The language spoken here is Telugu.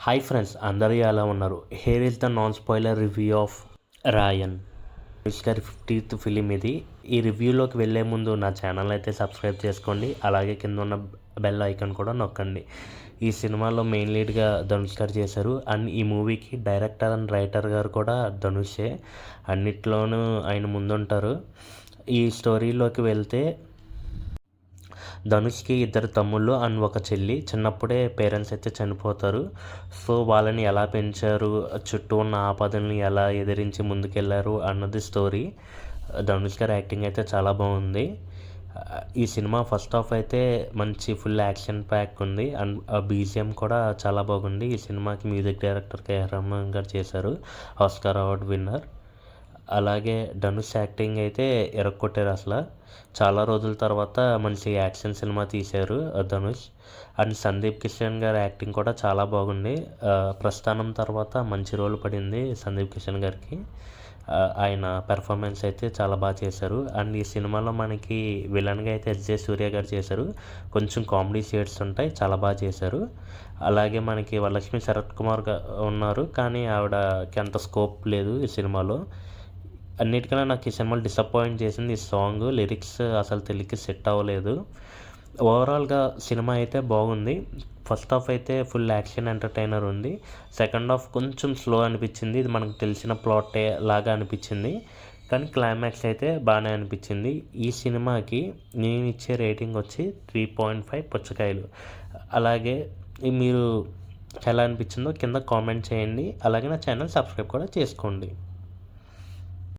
హాయ్ ఫ్రెండ్స్, అందరూ ఎలా ఉన్నారు? Here is the non spoiler review of Raayan. Anushka గారి 50th ఫిలిం ఇది. ఈ రివ్యూలోకి వెళ్ళే ముందు నా ఛానల్ అయితే సబ్స్క్రైబ్ చేసుకోండి. అలాగే కింద ఉన్న బెల్ ఐకాన్ కూడా నొక్కండి. ఈ సినిమాలో మెయిన్ లీడ్గా ధనుష్ గారు చేశారు. అండ్ ఈ మూవీకి డైరెక్టర్ అండ్ రైటర్ గారు కూడా ధనుషే. అన్నిట్లోనూ ఆయన ముందుంటారు. ఈ స్టోరీలోకి వెళ్తే, ధనుష్కి 2 తమ్ముళ్ళు అండ్ 1 చెల్లి. చిన్నప్పుడే పేరెంట్స్ అయితే చనిపోతారు. సో వాళ్ళని ఎలా పెంచారు, చుట్టూ ఉన్న ఆపదల్ని ఎలా ఎదిరించి ముందుకెళ్ళారు అన్నది స్టోరీ. ధనుష్ గారి యాక్టింగ్ అయితే చాలా బాగుంది. ఈ సినిమా ఫస్ట్ హాఫ్ అయితే మంచి ఫుల్ యాక్షన్ ప్యాక్ ఉంది. అండ్ బీజిఎం కూడా చాలా బాగుంది. ఈ సినిమాకి మ్యూజిక్ డైరెక్టర్ కేఆర్ రెహమాన్ గారు చేశారు, ఆస్కార్ అవార్డ్ విన్నర్. అలాగే ధనుష్ యాక్టింగ్ అయితే ఎరక్కొట్టారు అసలు. చాలా రోజుల తర్వాత మంచి యాక్షన్ సినిమా తీశారు ధనుష్. అండ్ సందీప్ కిషన్ గారి యాక్టింగ్ కూడా చాలా బాగుంది. ప్రస్థానం తర్వాత మంచి రోల్ పడింది సందీప్ కిషన్ గారికి. ఆయన పెర్ఫార్మెన్స్ అయితే చాలా బాగా చేశారు. అండ్ ఈ సినిమాలో మనకి విలన్గా అయితే ఎస్జే సూర్య గారు చేశారు. కొంచెం కామెడీ షేడ్స్ ఉంటాయి, చాలా బాగా చేశారు. అలాగే మనకి వరలక్ష్మి శరత్ కుమార్ ఉన్నారు, కానీ ఆవిడకి అంత స్కోప్ లేదు ఈ సినిమాలో. అన్నిటికన్నా నాకు ఈ సినిమాలో డిసప్పాయింట్ చేసింది ఈ సాంగ్. లిరిక్స్ అసలు తెలుగుకి సెట్ అవ్వలేదు. ఓవరాల్గా సినిమా అయితే బాగుంది. ఫస్ట్ హాఫ్ అయితే ఫుల్ యాక్షన్ ఎంటర్టైనర్ ఉంది. సెకండ్ హాఫ్ కొంచెం స్లో అనిపించింది. ఇది మనకు తెలిసిన ప్లాటే లాగా అనిపించింది, కానీ క్లైమాక్స్ అయితే బాగానే అనిపించింది. ఈ సినిమాకి నేను ఇచ్చే రేటింగ్ వచ్చి 3.5 పుచ్చకాయలు. అలాగే మీరు ఎలా అనిపించిందో కింద కామెంట్ చేయండి. అలాగే నా ఛానల్ సబ్స్క్రైబ్ కూడా చేసుకోండి.